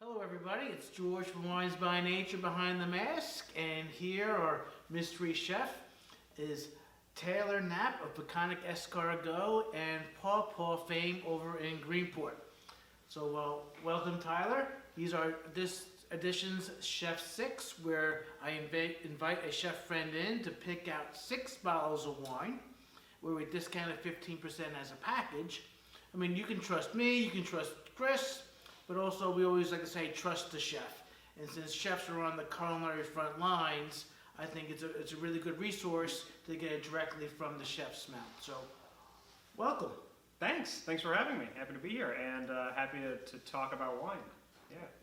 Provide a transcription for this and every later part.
Hello everybody, it's George from Wines by Nature Behind the Mask, and here our mystery chef is Taylor Knapp of Peconic Escargot and Paw fame over in Greenport. So welcome Tyler. He's our this edition's Chef 6, where I invite a chef friend in to pick out 6 bottles of wine, where we discount it 15% as a package. I mean, you can trust me, you can trust Chris, but also we always like to say trust the chef. And since chefs are on the culinary front lines, I think it's a really good resource to get it directly from the chef's mouth. So, welcome. Thanks for having me. Happy to be here and happy to talk about wine.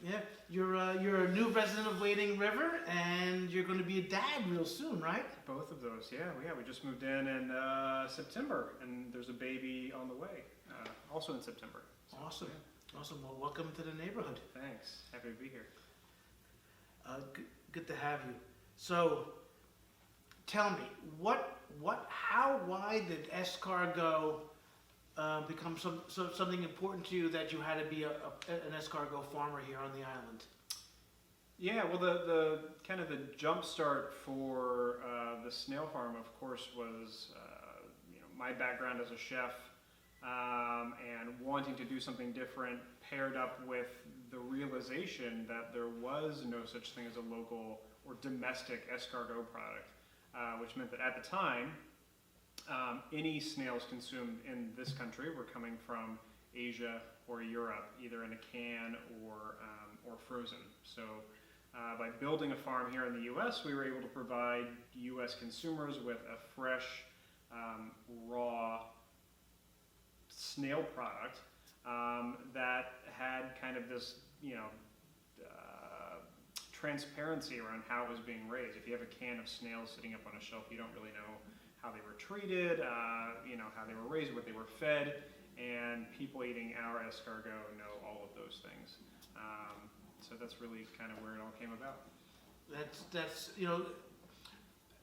Yeah, you're a new resident of Wading River, and you're going to be a dad real soon, right? Both of those, yeah. We just moved in September, and there's a baby on the way, also in September. So, Awesome. Yeah. Awesome. Well, welcome to the neighborhood. Thanks. Happy to be here. Good to have you. So, tell me, why did escargot become something important to you that you had to be an escargot farmer here on the island? Yeah, well, the kind of the jump start for the snail farm, of course, was my background as a chef. And wanting to do something different, paired up with the realization that there was no such thing as a local or domestic escargot product, which meant that at the time, any snails consumed in this country were coming from Asia or Europe, either in a can or frozen. So by building a farm here in the U.S., we were able to provide U.S. consumers with a fresh, raw snail product that had kind of this, transparency around how it was being raised. If you have a can of snails sitting up on a shelf, you don't really know how they were treated, how they were raised, what they were fed, and people eating our escargot know all of those things. So that's really kind of where it all came about. That's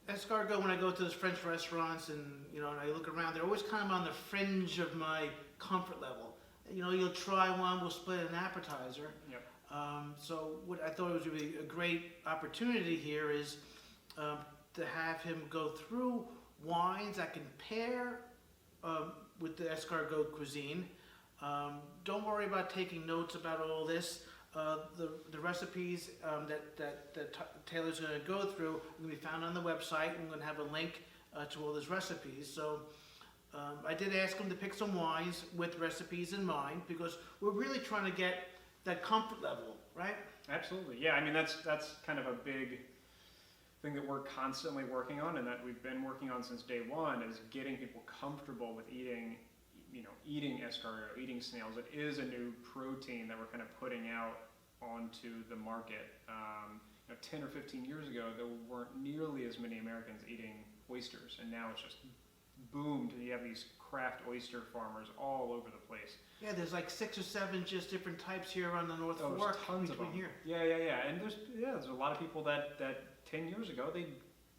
escargot, when I go to those French restaurants and and I look around, they're always kind of on the fringe of my comfort level. You'll try one, we'll split an appetizer. Yep. So what I thought was really a great opportunity here is to have him go through wines that can pair with the escargot cuisine. Don't worry about taking notes about all this. The recipes that Taylor's going to go through are going to be found on the website. I'm going to have a link to all those recipes. So I did ask him to pick some wines with recipes in mind, because we're really trying to get that comfort level, right? Absolutely, yeah. I mean, that's kind of a big thing that we're constantly working on, and that we've been working on since day one, is getting people comfortable with eating escargot, eating snails. It is a new protein that we're kind of putting out onto the market. 10 or 15 years ago, there weren't nearly as many Americans eating oysters, and now it's just boomed. You have these craft oyster farmers all over the place. Yeah, there's like 6 or 7 just different types here on the North Fork. Tons of them here. Yeah. And there's a lot of people that 10 years ago they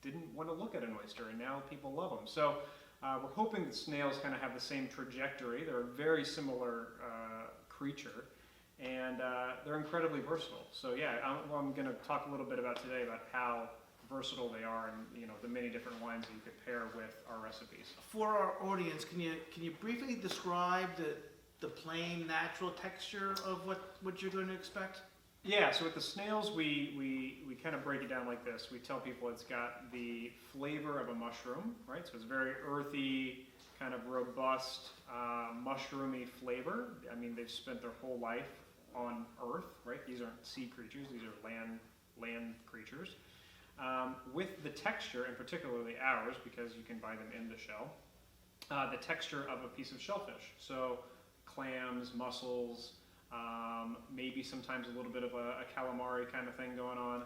didn't want to look at an oyster, and now people love them. So we're hoping that snails kind of have the same trajectory. They're a very similar creature, and they're incredibly versatile. So yeah, I'm going to talk a little bit about today about how versatile they are, and the many different wines that you could pair with our recipes. For our audience, can you briefly describe the plain, natural texture of what you're going to expect? Yeah, so with the snails, we kind of break it down like this. We tell people it's got the flavor of a mushroom, right? So it's very earthy, kind of robust, mushroomy flavor. I mean, they've spent their whole life on Earth, right? These aren't sea creatures, these are land creatures. With the texture, and particularly ours, because you can buy them in the shell, the texture of a piece of shellfish. So clams, mussels, maybe sometimes a little bit of a calamari kind of thing going on.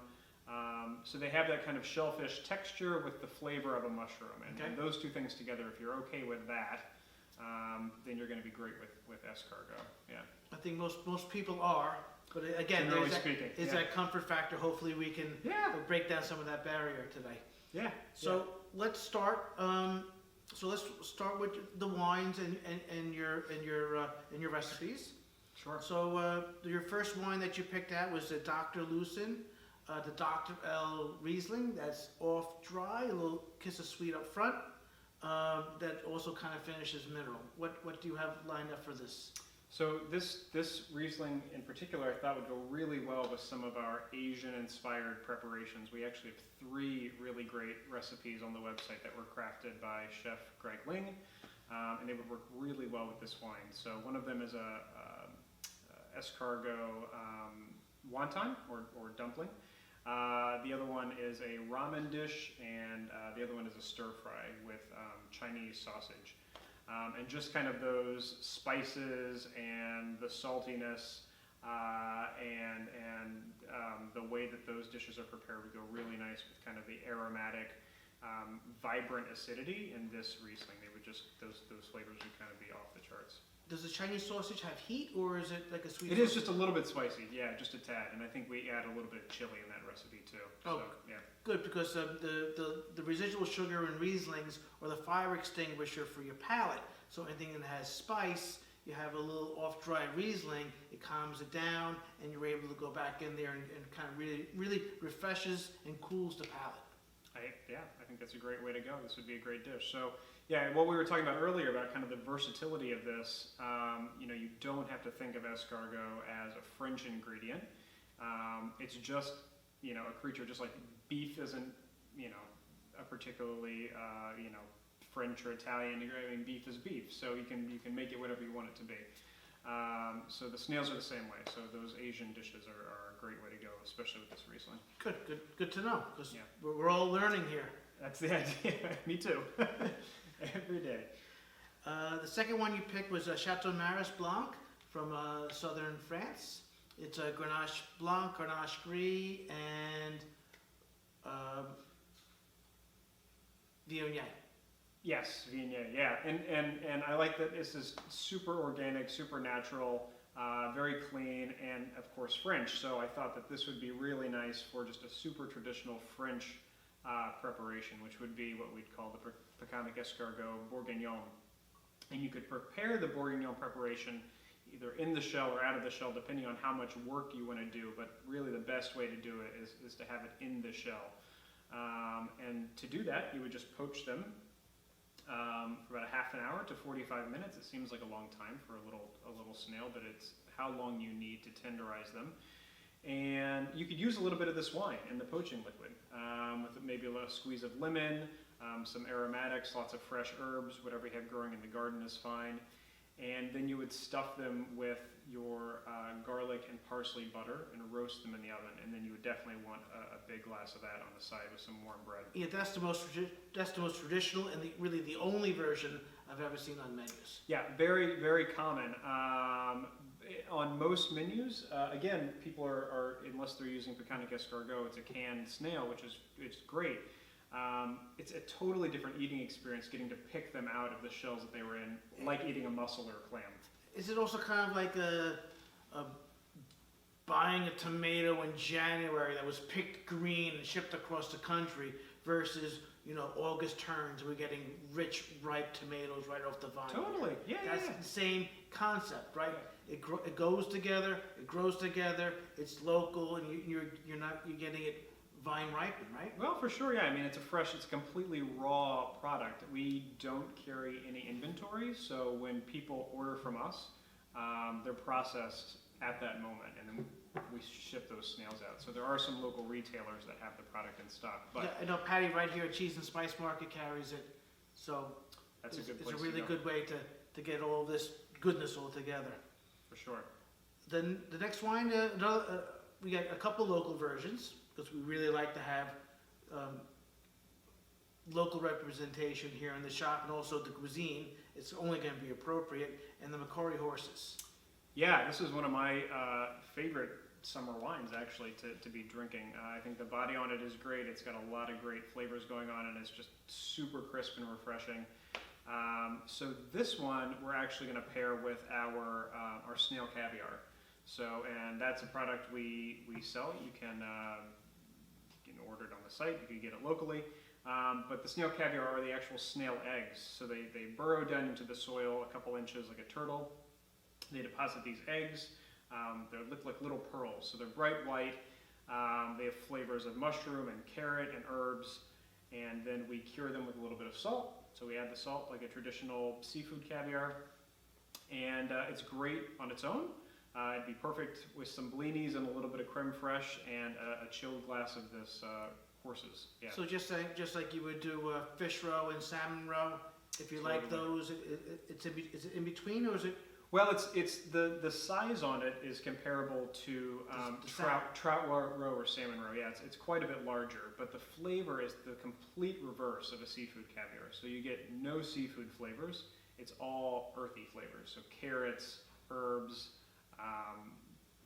So they have that kind of shellfish texture with the flavor of a mushroom. And those two things together, if you're okay with that, then you're going to be great with escargot. Yeah. I think most people are. But again, there's that comfort factor. Hopefully we can break down some of that barrier today. Yeah. So let's start. Let's start with the wines and your recipes. Sure. So your first wine that you picked out was the Dr. Lucin, the Dr. L Riesling. That's off dry, a little kiss of sweet up front. That also kind of finishes mineral. What do you have lined up for this? So this Riesling in particular, I thought would go really well with some of our Asian-inspired preparations. We actually have 3 really great recipes on the website that were crafted by Chef Greg Ling, and they would work really well with this wine. So one of them is a escargot wonton or dumpling. The other one is a ramen dish, and the other one is a stir fry with Chinese sausage. And just kind of those spices and the saltiness and the way that those dishes are prepared would go really nice with kind of the aromatic, vibrant acidity in this Riesling. They would just, those flavors would kind of be off the charts. Does the Chinese sausage have heat, or is it like a sweet? It is just a little bit spicy, yeah, just a tad. And I think we add a little bit of chili in that recipe too. Oh, so, yeah. Good, because the residual sugar in Rieslings or the fire extinguisher for your palate. So anything that has spice, you have a little off-dry Riesling, it calms it down, and you're able to go back in there and kind of really refreshes and cools the palate. I think that's a great way to go. This would be a great dish. So, yeah, what we were talking about earlier about kind of the versatility of this, you don't have to think of escargot as a French ingredient. It's just, a creature just like beef isn't, a particularly, French or Italian. I mean, beef is beef, so you can make it whatever you want it to be. So the snails are the same way. So those Asian dishes are a great way to go, especially with this Riesling. Good to know, because Yeah. we're all learning here. That's the idea. Me too. Every day. The second one you picked was Chateau Maris Blanc from southern France. It's a Grenache Blanc, Grenache Gris, and Viognier. Yes, Viognier, yeah. And I like that this is super organic, super natural, very clean, and of course French. So I thought that this would be really nice for just a super traditional French preparation, which would be what we'd call the Peconic Escargot Bourguignon. And you could prepare the Bourguignon preparation either in the shell or out of the shell, depending on how much work you want to do. But really the best way to do it is to have it in the shell. And to do that, you would just poach them for about a half an hour to 45 minutes. It seems like a long time for a little snail, but it's how long you need to tenderize them. And you could use a little bit of this wine in the poaching liquid, with maybe a little squeeze of lemon, some aromatics, lots of fresh herbs, whatever you have growing in the garden is fine. And then you would stuff them with your garlic and parsley butter and roast them in the oven. And then you would definitely want a big glass of that on the side with some warm bread. Yeah, that's the most traditional and really the only version I've ever seen on menus. Yeah, very, very common. On most menus, again, people are unless they're using Peconic Escargot, it's a canned snail, which is great. It's a totally different eating experience getting to pick them out of the shells that they were in, like eating a mussel or a clam. Is it also kind of like a buying a tomato in January that was picked green and shipped across the country versus, August turns and we're getting rich, ripe tomatoes right off the vine? Totally, yeah. That's the same concept, right? It goes together, it grows together, it's local, and you're getting it vine ripened, right? Well, for sure, yeah. I mean, it's a completely raw product. We don't carry any inventory, so when people order from us, they're processed at that moment, and then we ship those snails out. So there are some local retailers that have the product in stock. But yeah, I know Patty right here at Cheese and Spice Market carries it, so that's a good place. It's a really good way to get all this goodness all together. For sure. Then the next wine, we got a couple local versions because we really like to have local representation here in the shop, and also the cuisine. It's only going to be appropriate, and the Macquarie horses. Yeah, this is one of my favorite summer wines actually to be drinking. I think the body on it is great. It's got a lot of great flavors going on, and it's just super crisp and refreshing. So this one we're actually going to pair with our snail caviar. So, and that's a product we sell. You can order it on the site. You can get it locally. But the snail caviar are the actual snail eggs. So they burrow down into the soil a couple inches like a turtle. They deposit these eggs. They look like little pearls, so they're bright white. They have flavors of mushroom and carrot and herbs, and then we cure them with a little bit of salt. So we add the salt like a traditional seafood caviar, and it's great on its own. It'd be perfect with some blinis and a little bit of creme fraiche and a chilled glass of this horses. Yeah. So just like you would do fish roe and salmon roe, if you like those, is it in between, or is it? Well, it's the size on it is comparable to trout roe or salmon roe. Yeah, it's quite a bit larger, but the flavor is the complete reverse of a seafood caviar. So you get no seafood flavors. It's all earthy flavors. So carrots, herbs,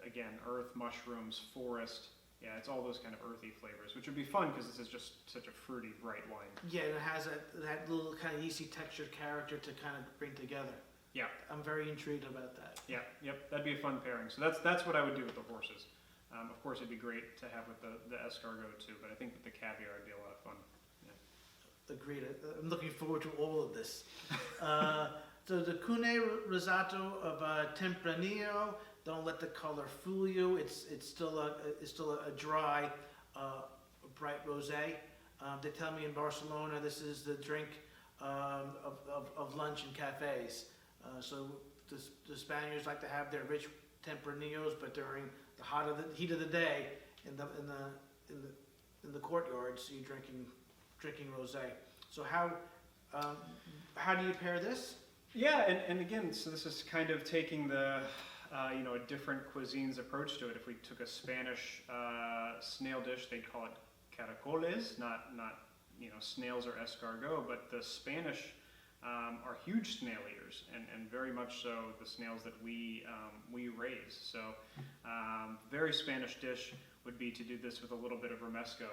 again, earth, mushrooms, forest. Yeah, it's all those kind of earthy flavors, which would be fun because this is just such a fruity, bright wine. Yeah, and it has that little kind of yeasty textured character to kind of bring together. Yeah. I'm very intrigued about that. Yeah, yep, that'd be a fun pairing. So that's what I would do with the horses. Of course, it'd be great to have with the escargot too, but I think with the caviar it'd be a lot of fun. Yeah. Agreed. I'm looking forward to all of this. So the Cune Rosato of Tempranillo. Don't let the color fool you. It's still a dry, bright rosé. They tell me in Barcelona this is the drink of lunch in cafes. So the Spaniards like to have their rich Tempranillos, but during the heat of the day in the courtyards, you're drinking rosé. So how do you pair this? Yeah, and again, so this is kind of taking the a different cuisine's approach to it. If we took a Spanish snail dish, they'd call it caracoles, not snails or escargot, but the Spanish are huge snail eaters, and very much so the snails that we raise. So very Spanish dish would be to do this with a little bit of romesco.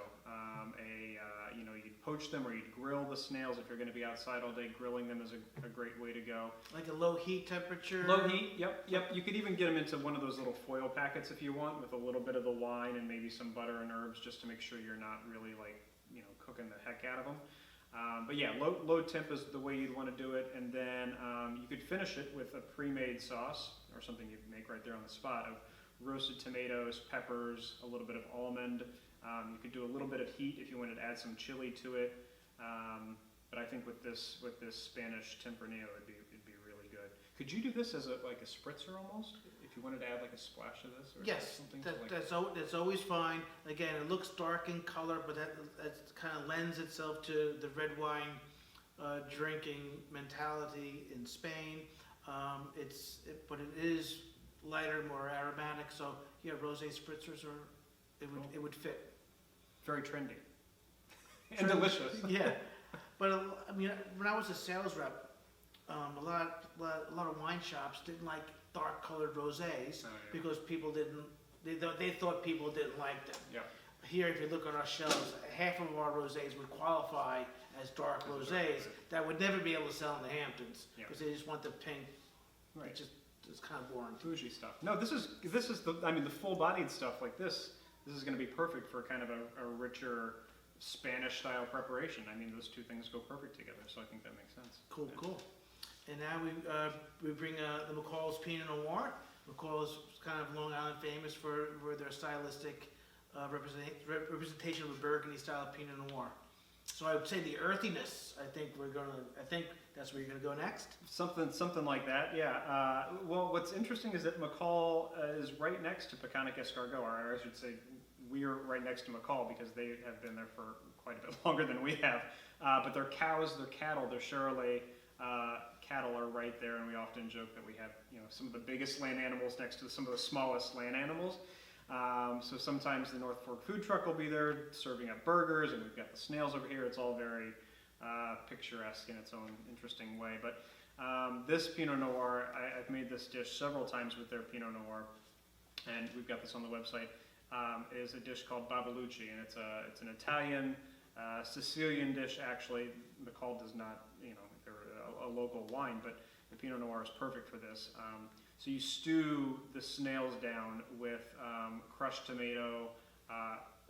You'd poach them or you'd grill the snails if you're going to be outside all day. Grilling them is a great way to go. Like a low heat temperature? Low heat, yep. You could even get them into one of those little foil packets if you want, with a little bit of the wine and maybe some butter and herbs, just to make sure you're not really cooking the heck out of them. But yeah, low temp is the way you'd want to do it, and then you could finish it with a pre-made sauce or something you'd make right there on the spot of roasted tomatoes, peppers, a little bit of almond. You could do a little bit of heat if you wanted to add some chili to it. But I think with this Spanish Tempranillo, it'd be really good. Could you do this as a spritzer almost? If you wanted to add like a splash of this, or yes, something that's always fine. Again, it looks dark in color, but that kind of lends itself to the red wine drinking mentality in Spain. But it is lighter, more aromatic. So yeah, rosé spritzers it would fit. Very trendy and delicious. Yeah, but I mean, when I was a sales rep, a lot of wine shops didn't like dark colored rosés because people they thought people didn't like them. Yeah. Here, if you look on our shelves, half of our rosés would qualify as dark rosés that would never be able to sell in the Hamptons because they just want the pink. Right. It's kind of boring. Bougie stuff. No, this is the full-bodied stuff like this. This is going to be perfect for kind of a richer Spanish style preparation. I mean, those two things go perfect together, so I think that makes sense. Cool. And now we bring the McCall's Pinot Noir. McCall's kind of Long Island famous for their stylistic representation of a Burgundy style Pinot Noir. So I would say the earthiness. I think that's where you're gonna go next. Something like that, yeah. Well, what's interesting is that McCall is right next to Peconic Escargot, or I should say, we're right next to McCall because they have been there for quite a bit longer than we have. But their cows, their cattle, their Charolais cattle are right there, and we often joke that we have some of the biggest land animals next to some of the smallest land animals. So sometimes the North Fork food truck will be there serving up burgers, and we've got the snails over here. It's all very picturesque in its own interesting way. But this Pinot Noir, I've made this dish several times with their Pinot Noir, and we've got this on the website, is a dish called Babalucci, and it's an Italian, Sicilian dish actually. McCall does not, they're a local wine, but the Pinot Noir is perfect for this. So you stew the snails down with crushed tomato,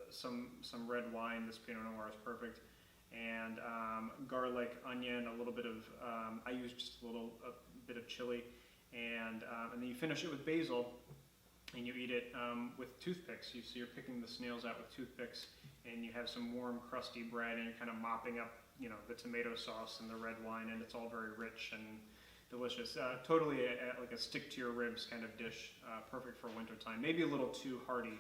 some red wine. This Pinot Noir is perfect, and garlic, onion, a little bit of. I use just a bit of chili, and then you finish it with basil, and you eat it with toothpicks. So you're picking the snails out with toothpicks, and you have some warm, crusty bread, and you're kind of mopping up, the tomato sauce and the red wine, and it's all very rich and delicious. Totally like a stick-to-your-ribs kind of dish, perfect for wintertime. Maybe a little too hearty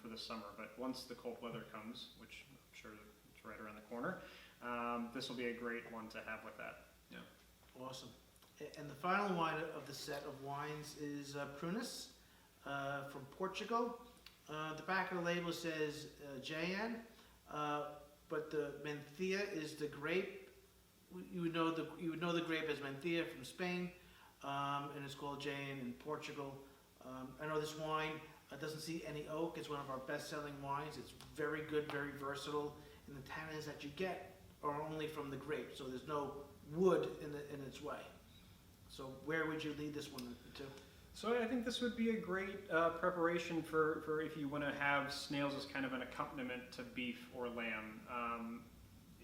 for the summer, but once the cold weather comes, which I'm sure it's right around the corner, this will be a great one to have with that. Yeah. Awesome. And the final wine of the set of wines is Prunus from Portugal. The back of the label says JN, but the Menthea is the grape. You would know the grape as Menthea from Spain, and it's called JN in Portugal. I know this wine doesn't see any oak. It's one of our best-selling wines. It's very good, very versatile, and the tannins that you get are only from the grape, so there's no wood in its way. So where would you lead this one to? So I think this would be a great preparation for if you want to have snails as kind of an accompaniment to beef or lamb.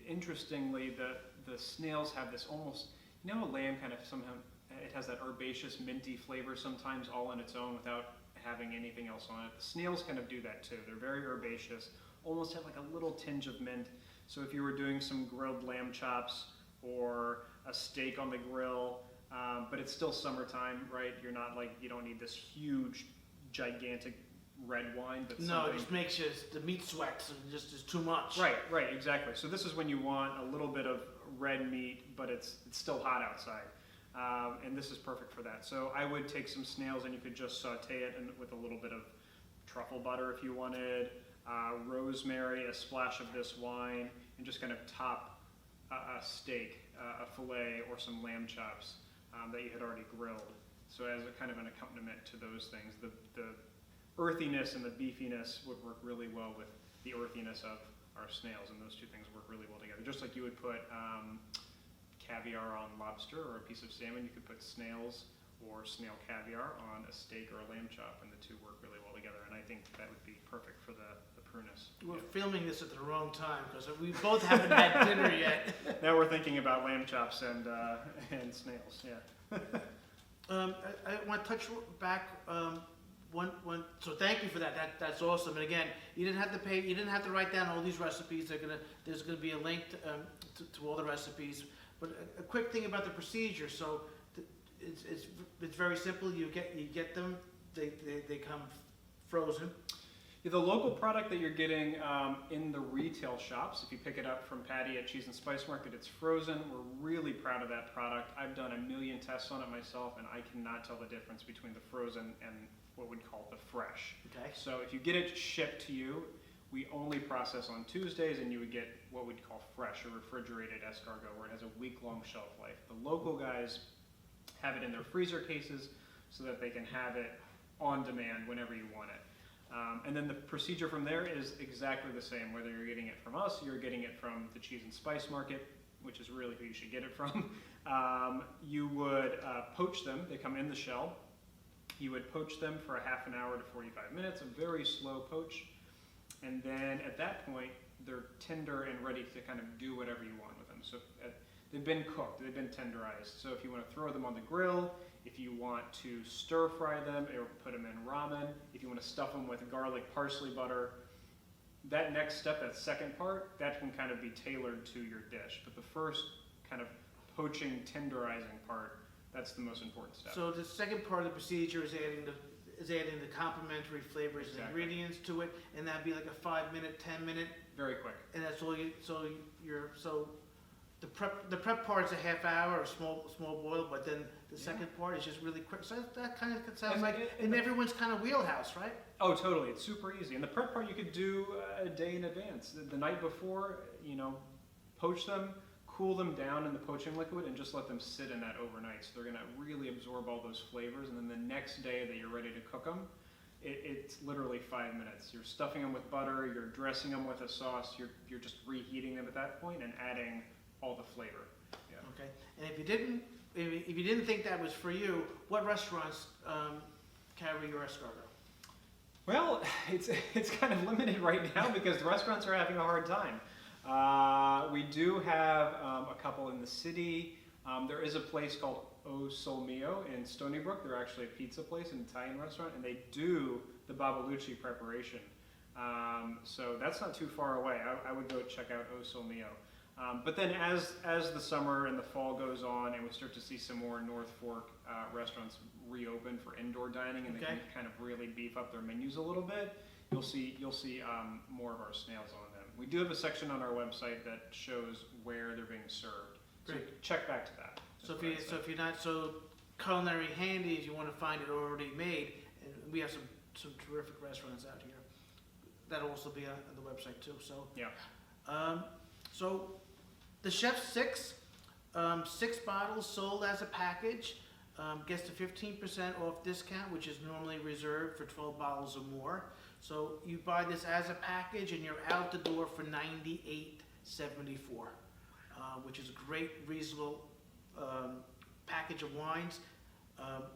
Interestingly, the snails have this almost, a lamb kind of somehow, it has that herbaceous, minty flavor sometimes all on its own without having anything else on it. The snails kind of do that too. They're very herbaceous, almost have like a little tinge of mint. So if you were doing some grilled lamb chops or a steak on the grill, but it's still summertime, right? You're not like, you don't need this huge, gigantic red wine. But no, it just makes the meat sweats and just is too much. Right, exactly. So this is when you want a little bit of red meat, but it's still hot outside. And this is perfect for that. So I would take some snails and you could just saute it with a little bit of truffle butter if you wanted, rosemary, a splash of this wine, and just kind of top a steak, a fillet, or some lamb chops that you had already grilled. So as a kind of an accompaniment to those things, the earthiness and the beefiness would work really well with the earthiness of our snails, and those two things work really well together. Just like you would put caviar on lobster or a piece of salmon, you could put snails or snail caviar on a steak or a lamb chop, and the two work really well together, and I think that would be perfect for the Prunus. We're filming this at the wrong time because we both haven't had dinner yet. Now we're thinking about lamb chops and snails, yeah. I want to touch back one. So thank you for that. That's awesome. And again, you didn't have to pay. You didn't have to write down all these recipes. There's gonna be a link to all the recipes. But a quick thing about the procedure. So it's very simple. You get them. They come frozen. Yeah, the local product that you're getting in the retail shops, if you pick it up from Patty at Cheese and Spice Market, it's frozen. We're really proud of that product. I've done a million tests on it myself, and I cannot tell the difference between the frozen and what we'd call the fresh. Okay. So if you get it shipped to you, we only process on Tuesdays, and you would get what we'd call fresh or refrigerated escargot, where it has a week-long shelf life. The local guys have it in their freezer cases so that they can have it on demand whenever you want it. And then the procedure from there is exactly the same, whether you're getting it from us, you're getting it from the Cheese and Spice Market, which is really who you should get it from. You would poach them. They come in the shell. You would poach them for a half an hour to 45 minutes, a very slow poach. And then at that point, they're tender and ready to kind of do whatever you want with them. So they've been cooked, they've been tenderized. So if you want to throw them on the grill, if you want to stir fry them or put them in ramen, if you want to stuff them with garlic parsley butter, that next step, that second part, that can kind of be tailored to your dish. But the first kind of poaching, tenderizing part, that's the most important step. So the second part of the procedure is adding the complementary flavors and ingredients to it, and that'd be like a 5-minute, 10-minute. Very quick. And that's all you. So the prep part's a half hour or small boil, but then the second part is just really quick. So that kind of sounds like in everyone's kind of wheelhouse, right? Oh, totally. It's super easy. And the prep part you could do a day in advance. The night before, poach them, cool them down in the poaching liquid, and just let them sit in that overnight. So they're going to really absorb all those flavors. And then the next day that you're ready to cook them, it's literally 5 minutes. You're stuffing them with butter, you're dressing them with a sauce, you're just reheating them at that point and adding all the flavor. Yeah. Okay. And if you didn't think that was for you, what restaurants carry your escargot? Well, it's kind of limited right now because the restaurants are having a hard time. We do have a couple in the city. There is a place called O Sol Mio in Stony Brook. They're actually a pizza place, an Italian restaurant, and they do the Babalucci preparation. So that's not too far away. I would go check out O Sol Mio. But then as the summer and the fall goes on and we start to see some more North Fork restaurants reopen for indoor dining and they can kind of really beef up their menus a little bit, you'll see more of our snails on them. We do have a section on our website that shows where they're being served. Great. So check back to that. So if you're not so culinary handy, if you want to find it already made, and we have some terrific restaurants out here. That'll also be on the website too. So Yeah. So the Chef 6, 6 bottles sold as a package, gets a 15% off discount, which is normally reserved for 12 bottles or more. So you buy this as a package and you're out the door for $98.74, which is a great, reasonable package of wines.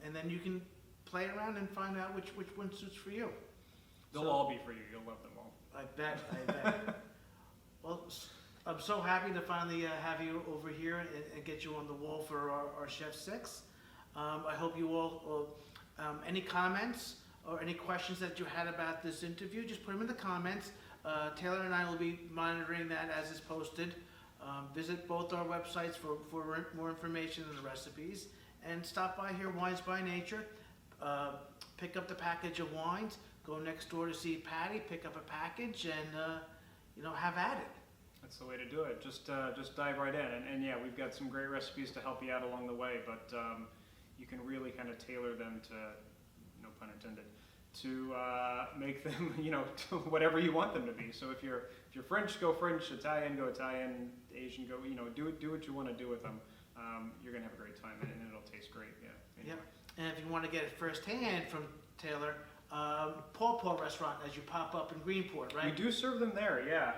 And then you can play around and find out which one suits for you. They'll all be for you. You'll love them all. I bet. Well, I'm so happy to finally have you over here and get you on the wall for our Chef 6. I hope you all, any comments or any questions that you had about this interview, just put them in the comments. Taylor and I will be monitoring that as it's posted. Visit both our websites for more information on the recipes. And stop by here, Wines by Nature. Pick up the package of wines. Go next door to see Patty, pick up a package, and have at it. That's the way to do it. Just dive right in. And yeah, we've got some great recipes to help you out along the way, but you can really kind of tailor them to, no pun intended, to make them, to whatever you want them to be. So if you're French, go French. Italian, go Italian. Asian, go. Do what you want to do with them. You're gonna have a great time, and it'll taste great. Yeah. Anyway. Yep. And if you want to get it firsthand from Taylor, Paw Paw Restaurant as you pop up in Greenport, right? We do serve them there. Yeah.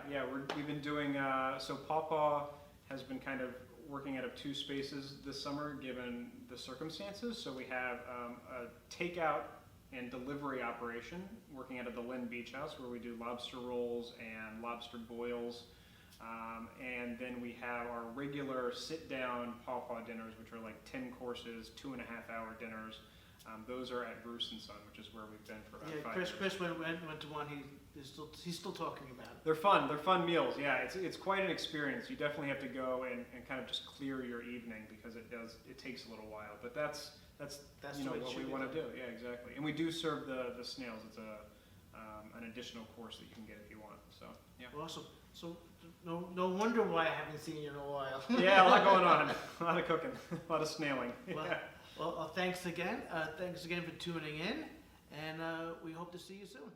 We've been doing. So Paw Paw has been kind of working out of 2 spaces this summer, given the circumstances. So we have a takeout and delivery operation working out of the Lynn Beach House, where we do lobster rolls and lobster boils. And then we have our regular sit-down Paw Paw dinners, which are like 10 courses, 2.5-hour dinners. Those are at Bruce & Son, which is where we've been for about 5 years. Chris went to one. He's still talking about it. They're fun. They're fun meals. Yeah, it's quite an experience. You definitely have to go and kind of just clear your evening, because it takes a little while. But that's what we want to do. Yeah, exactly. And we do serve the snails. It's an additional course that you can get if you want. So yeah. Awesome. So no wonder why I haven't seen you in a while. Yeah, a lot going on. A lot of cooking. A lot of snailing. Well, thanks again. Thanks again for tuning in, and we hope to see you soon.